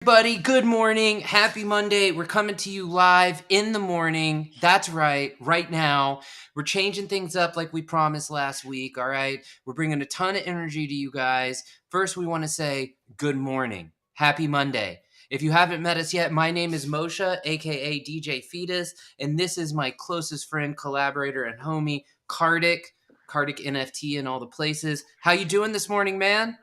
Everybody, good morning. Happy Monday. We're coming to you live in the morning. That's right now. We're changing things up like we promised last week, all right? We're bringing a ton of energy to you guys. First, we want to say good morning. Happy Monday. If you haven't met us yet, my name is Moshe, aka DJ Fetus, and this is my closest friend, collaborator, and homie, Kardik NFT in all the places. How you doing this morning, man?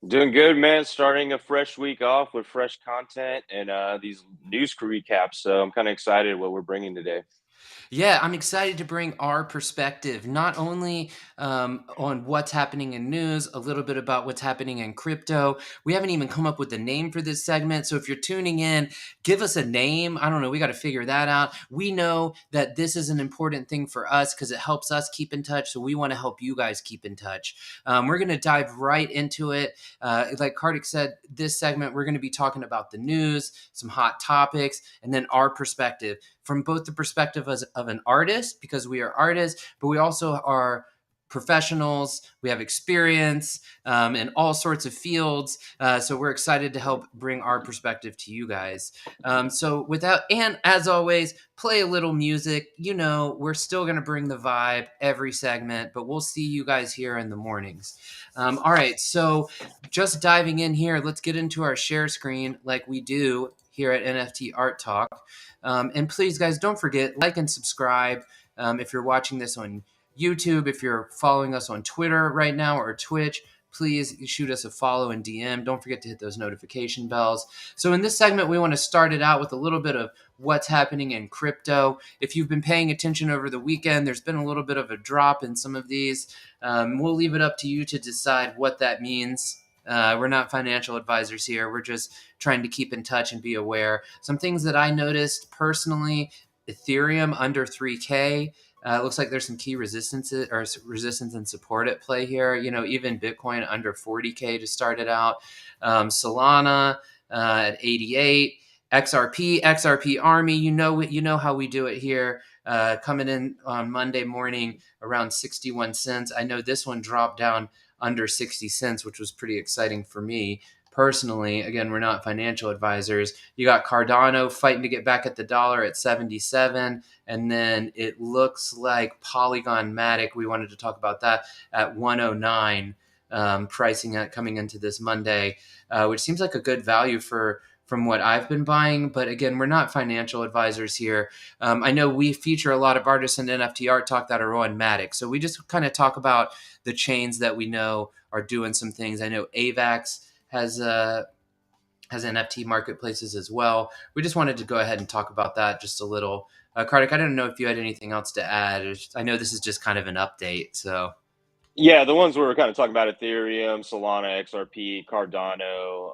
Doing good, man. Starting a fresh week off with fresh content and these news recaps. So I'm kind of excited what we're bringing today. Yeah, I'm excited to bring our perspective, not only on what's happening in news, a little bit about what's happening in crypto. We haven't even come up with a name for this segment. So if you're tuning in, give us a name. I don't know. We got to figure that out. We know that this is an important thing for us because it helps us keep in touch. So we want to help you guys keep in touch. We're going to dive right into it. Like Kartik said, this segment, we're going to be talking about the news, some hot topics, and then our perspective from both the perspective of an artist, because we are artists, but we also are professionals. We have experience in all sorts of fields. So we're excited to help bring our perspective to you guys. And as always, play a little music. You know, we're still going to bring the vibe every segment, but we'll see you guys here in the mornings. All right. So just diving in here, let's get into our share screen like we do here at NFT Art Talk. And please, guys, don't forget, like and subscribe. If you're watching this on YouTube, if you're following us on Twitter right now or Twitch, please shoot us a follow and DM. Don't forget to hit those notification bells. So in this segment, we want to start it out with a little bit of what's happening in crypto. If you've been paying attention over the weekend, there's been a little bit of a drop in some of these. We'll leave it up to you to decide what that means. We're not financial advisors here. We're just trying to keep in touch and be aware. Some things that I noticed personally: Ethereum under 3K. Looks like there's some key resistance and support at play here. You know, even Bitcoin under 40K to start it out. Solana at 88. XRP Army. You know how we do it here. Coming in on Monday morning around 61 cents. I know this one dropped down under 60 cents, which was pretty exciting for me personally. Again, we're not financial advisors. You got Cardano fighting to get back at the dollar at 77. And then it looks like Polygon Matic, we wanted to talk about that, at 109, pricing at coming into this Monday, which seems like a good value from what I've been buying. But again, we're not financial advisors here. I know we feature a lot of artists in NFT Art Talk that are on Matic. So we just kind of talk about the chains that we know are doing some things. I know AVAX has NFT marketplaces as well. We just wanted to go ahead and talk about that just a little. Kartik, I don't know if you had anything else to add. I know this is just kind of an update. So Yeah, the ones we were kind of talking about: Ethereum, Solana, XRP, Cardano,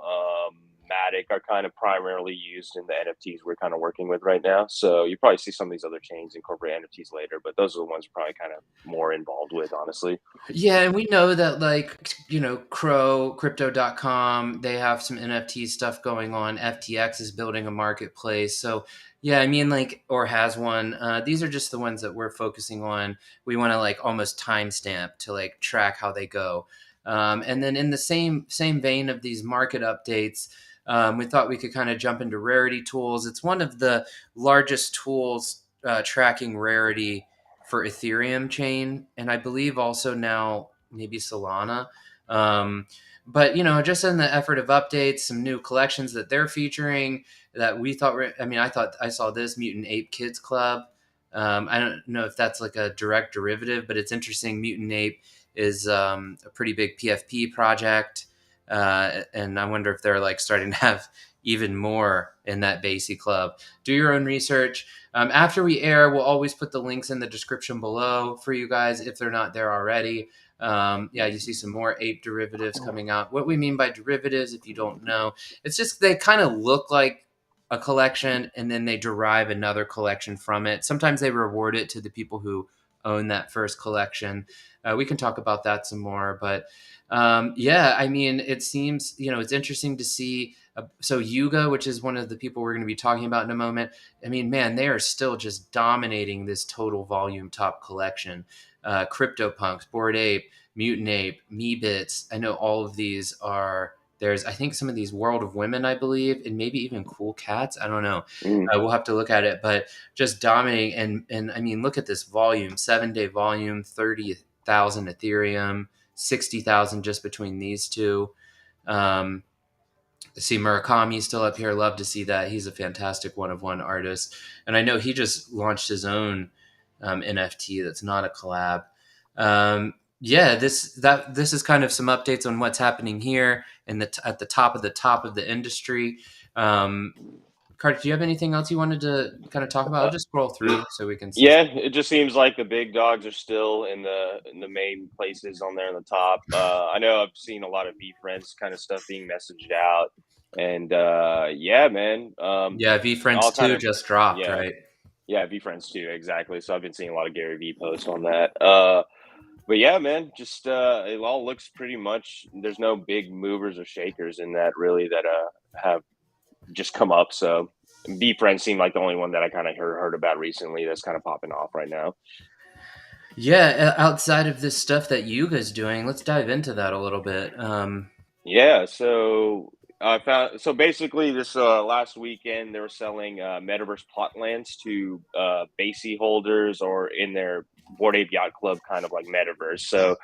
Matic are kind of primarily used in the NFTs we're kind of working with right now. So you probably see some of these other chains incorporate NFTs later, but those are the ones we're probably kind of more involved with, honestly. yeah, and we know that, like, you know, crypto.com, they have some NFT stuff going on. FTX is building a marketplace. So yeah, I mean, like, or has one. These are just the ones that we're focusing on. We want to like almost timestamp to like track how they go. And then in the same vein of these market updates, we thought we could kind of jump into rarity tools. It's one of the largest tools tracking rarity for Ethereum chain, and I believe also now maybe Solana. But you know, just in the effort of updates, some new collections that they're featuring that we thought were. I mean, I thought I saw this Mutant Ape Kids Club. I don't know if that's like a direct derivative, but it's interesting. Mutant Ape is a pretty big PFP project, and I wonder if they're like starting to have even more in that Basie Club. Do your own research. After we air, we'll always put the links in the description below for you guys if they're not there already. Yeah, you see some more ape derivatives coming out. What we mean by derivatives, if you don't know, it's just they kind of look like a collection and then they derive another collection from it. Sometimes they reward it to the people who own that first collection. We can talk about that some more, but yeah, I mean, it seems, you know, it's interesting to see. So Yuga, which is one of the people we're going to be talking about in a moment, I mean, man, they are still just dominating this total volume top collection. CryptoPunks, Bored Ape, Mutant Ape, Meebits. I know all of these are There's, I think, some of these World of Women, I believe, and maybe even Cool Cats. I don't know. Mm. We'll have to look at it, but just dominating. And I mean, look at this volume, 7 day volume, 30,000 Ethereum, 60,000 just between these two. Um, see Murakami's still up here. Love to see that. He's a fantastic one of one artist, and I know he just launched his own NFT that's not a collab. Yeah, this is kind of some updates on what's happening here and at the top of the industry. Um, Carter, do you have anything else you wanted to kind of talk about? I'll just scroll through so we can see. Yeah, it just seems like the big dogs are still in the main places on there on the top. I know I've seen a lot of V friends kind of stuff being messaged out, and yeah, man, Yeah, V Friends all kind 2 of just dropped, yeah, right? yeah, V friends too, exactly. So I've been seeing a lot of Gary V posts on that. But yeah, man, just it all looks pretty much. There's no big movers or shakers in that really that have just come up. So B Friends seemed like the only one that I kind of heard about recently that's kind of popping off right now. Yeah, outside of this stuff that Yuga's doing, let's dive into that a little bit. Yeah, so I found so basically this last weekend they were selling metaverse plot lands to BASE holders or in their Board Ape Yacht Club kind of like metaverse. So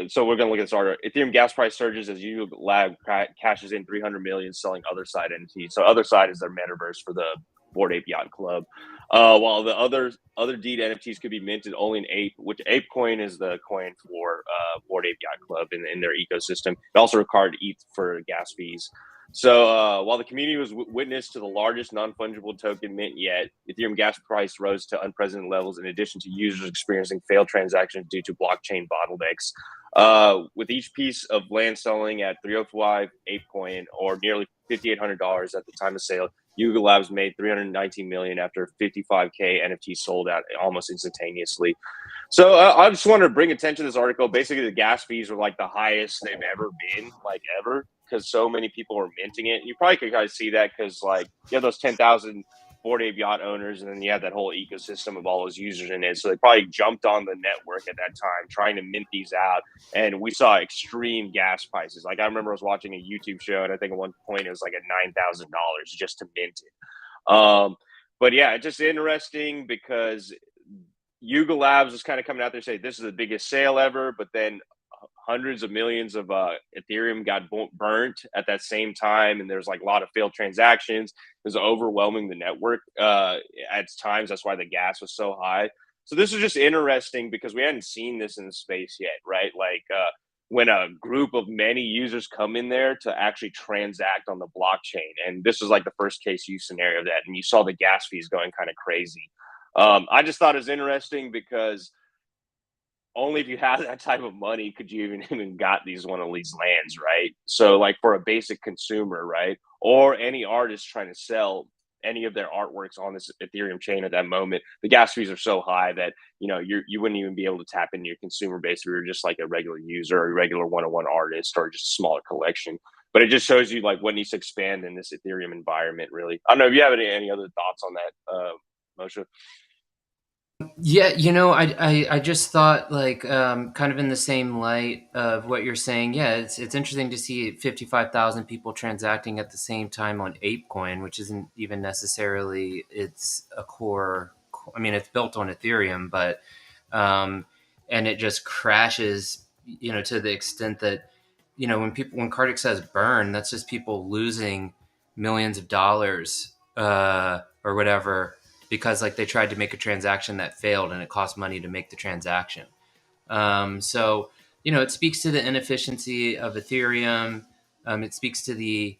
so we're gonna look at this order. Ethereum gas price surges as Yuga Lab cashes in 300 million selling other side entities. So other side is their metaverse for the Board Ape Yacht Club. While the other deed NFTs could be minted only in Ape, which Ape Coin is the coin for Board Ape Yacht Club in their ecosystem. It also required ETH for gas fees. So while the community was witness to the largest non-fungible token mint yet, Ethereum gas price rose to unprecedented levels in addition to users experiencing failed transactions due to blockchain bottlenecks. With each piece of land selling at 305 ApeCoin or nearly $5,800 at the time of sale, Yuga Labs made 319 million after 55K NFTs sold out almost instantaneously. So I just wanted to bring attention to this article. Basically, the gas fees were like the highest they've ever been, like ever, because so many people were minting it. You probably could kind of see that because like you have those 10,000 Bored Ape yacht owners, and then you have that whole ecosystem of all those users in it. So they probably jumped on the network at that time trying to mint these out, and we saw extreme gas prices. Like I remember I was watching a YouTube show, and I think at one point it was like at $9,000 just to mint it. But yeah, it's just interesting because Yuga Labs was kind of coming out there saying this is the biggest sale ever, but then hundreds of millions of Ethereum got burnt at that same time, and there's like a lot of failed transactions. It was overwhelming the network at times. That's why the gas was so high. So this is just interesting because we hadn't seen this in the space yet, right? Like when a group of many users come in there to actually transact on the blockchain, and this is like the first case use scenario of that, and you saw the gas fees going kind of crazy. I just thought it was interesting because only if you have that type of money could you even got these one of these lands, right? So like for a basic consumer, right, or any artist trying to sell any of their artworks on this Ethereum chain at that moment, the gas fees are so high that you wouldn't even be able to tap into your consumer base if you're just like a regular user or a regular one-on-one artist or just a smaller collection. But it just shows you like what needs to expand in this Ethereum environment. Really, I don't know if you have any other thoughts on that, Moshe. Yeah, I just thought like kind of in the same light of what you're saying. Yeah, it's interesting to see 55,000 people transacting at the same time on ApeCoin, which isn't even necessarily it's a core. I mean, it's built on Ethereum, but and it just crashes, to the extent that when Kartik says burn, that's just people losing millions of dollars or whatever because like they tried to make a transaction that failed and it cost money to make the transaction. So it speaks to the inefficiency of Ethereum. It speaks to the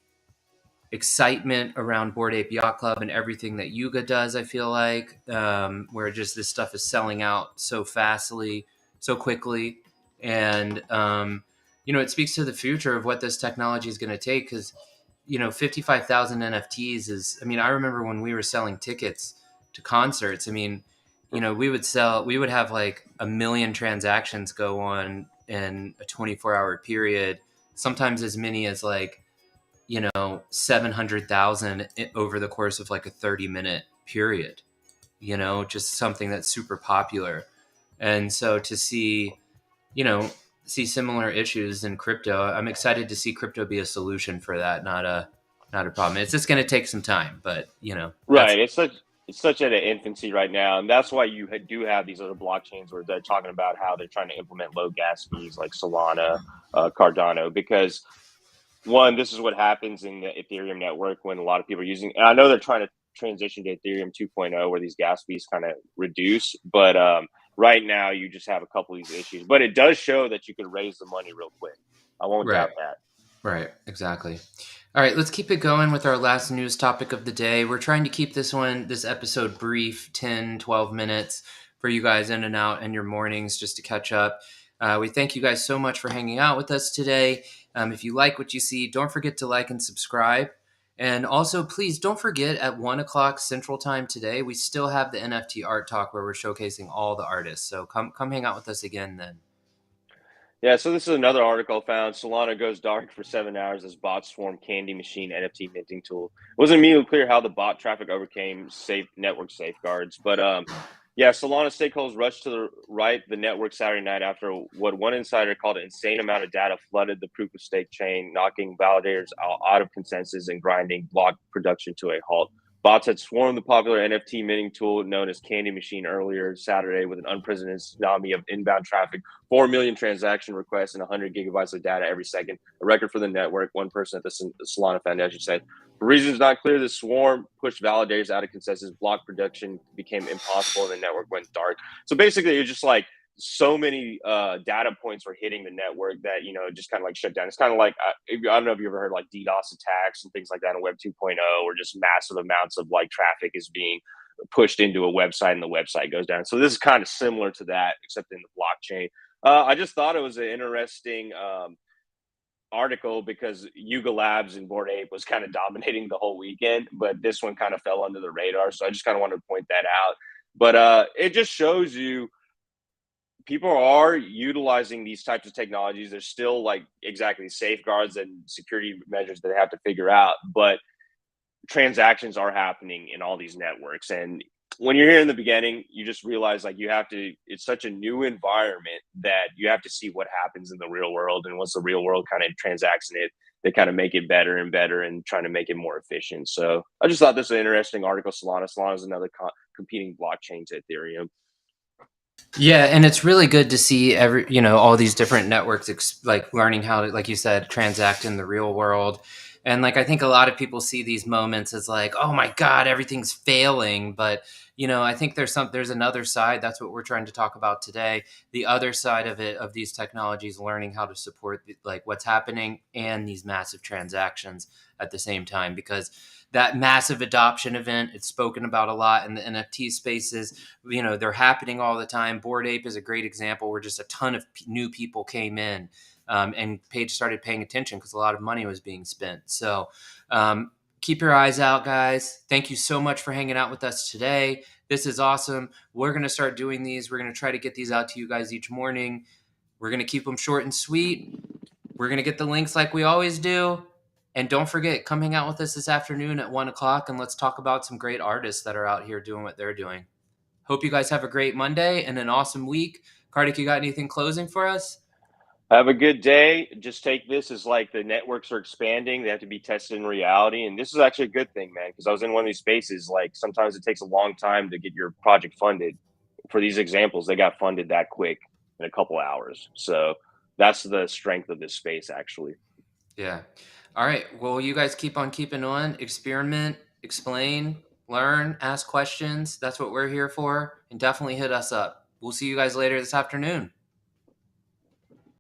excitement around Bored Ape Yacht Club and everything that Yuga does. I feel like where just this stuff is selling out so fastly, so quickly, and it speaks to the future of what this technology is going to take because 55,000 NFTs is. I mean, I remember when we were selling tickets to concerts. I mean, we would have like a million transactions go on in a 24-hour period, sometimes as many as like 700,000 over the course of like a 30-minute period, just something that's super popular. And so to see, see similar issues in crypto. I'm excited to see crypto be a solution for that, not a problem. It's just going to take some time, but that's Right. It's such at an infancy right now, and that's why you do have these other blockchains where they're talking about how they're trying to implement low gas fees like Solana, Cardano, because one, this is what happens in the Ethereum network when a lot of people are using. And I know they're trying to transition to Ethereum 2.0 where these gas fees kind of reduce, but right now you just have a couple of these issues. But it does show that you can raise the money real quick. I won't right. doubt that. Right, exactly. All right, let's keep it going with our last news topic of the day. We're trying to keep this episode brief, 10, 12 minutes for you guys in and out in your mornings just to catch up. We thank you guys so much for hanging out with us today. If you like what you see, don't forget to like and subscribe. And also, please don't forget at 1 o'clock Central Time today, we still have the NFT Art Talk where we're showcasing all the artists. So come hang out with us again then. Yeah, so this is another article I found. Solana goes dark for 7 hours as bots swarm Candy Machine NFT minting tool. It wasn't immediately clear how the bot traffic overcame safe network safeguards, but yeah, Solana stakeholders rushed to the right the network Saturday night after what one insider called an insane amount of data flooded the proof of stake chain, knocking validators out of consensus and grinding block production to a halt. Bots had swarmed the popular NFT minting tool known as Candy Machine earlier Saturday with an unprecedented tsunami of inbound traffic, 4 million transaction requests, and 100 gigabytes of data every second, a record for the network. One person at the Solana Foundation said, for reasons not clear, the swarm pushed validators out of consensus, block production became impossible, and the network went dark. So basically, it's just like so many data points were hitting the network that just kind of like shut down. It's kind of like I don't know if you ever heard like DDoS attacks and things like that in Web 2.0, or just massive amounts of like traffic is being pushed into a website and the website goes down. So this is kind of similar to that, except in the blockchain. I just thought it was an interesting article because Yuga Labs and Bored Ape was kind of dominating the whole weekend, but this one kind of fell under the radar. So I just kind of wanted to point that out. But it just shows you people are utilizing these types of technologies. There's still like exactly safeguards and security measures that they have to figure out, but transactions are happening in all these networks. And when you're here in the beginning, you just realize like you have to, it's such a new environment that you have to see what happens in the real world. And once the real world kind of transacts in it, they kind of make it better and better and trying to make it more efficient. So I just thought this was an interesting article. Solana is another competing blockchain to Ethereum. Yeah, and it's really good to see all these different networks like learning how to, like you said, transact in the real world. And like I think a lot of people see these moments as like, oh my God, everything's failing. But I think there's another side. That's what we're trying to talk about today. The other side of it, of these technologies, learning how to support like what's happening and these massive transactions at the same time, because that massive adoption event, it's spoken about a lot in the NFT spaces. They're happening all the time. Bored Ape is a great example where just a ton of new people came in, and started paying attention because a lot of money was being spent. So keep your eyes out, guys. Thank you so much for hanging out with us today. This is awesome. We're going to start doing these. We're going to try to get these out to you guys each morning. We're going to keep them short and sweet. We're going to get the links like we always do. And don't forget, come hang out with us this afternoon at 1 o'clock and let's talk about some great artists that are out here doing what they're doing. Hope you guys have a great Monday and an awesome week. Kartik, you got anything closing for us? Have a good day. Just take this as like the networks are expanding. They have to be tested in reality. And this is actually a good thing, man, because I was in one of these spaces. Like sometimes it takes a long time to get your project funded. For these examples, they got funded that quick in a couple hours. So that's the strength of this space, actually. Yeah. All right. Well, you guys keep on keeping on. Experiment, explain, learn, ask questions. That's what we're here for. And definitely hit us up. We'll see you guys later this afternoon.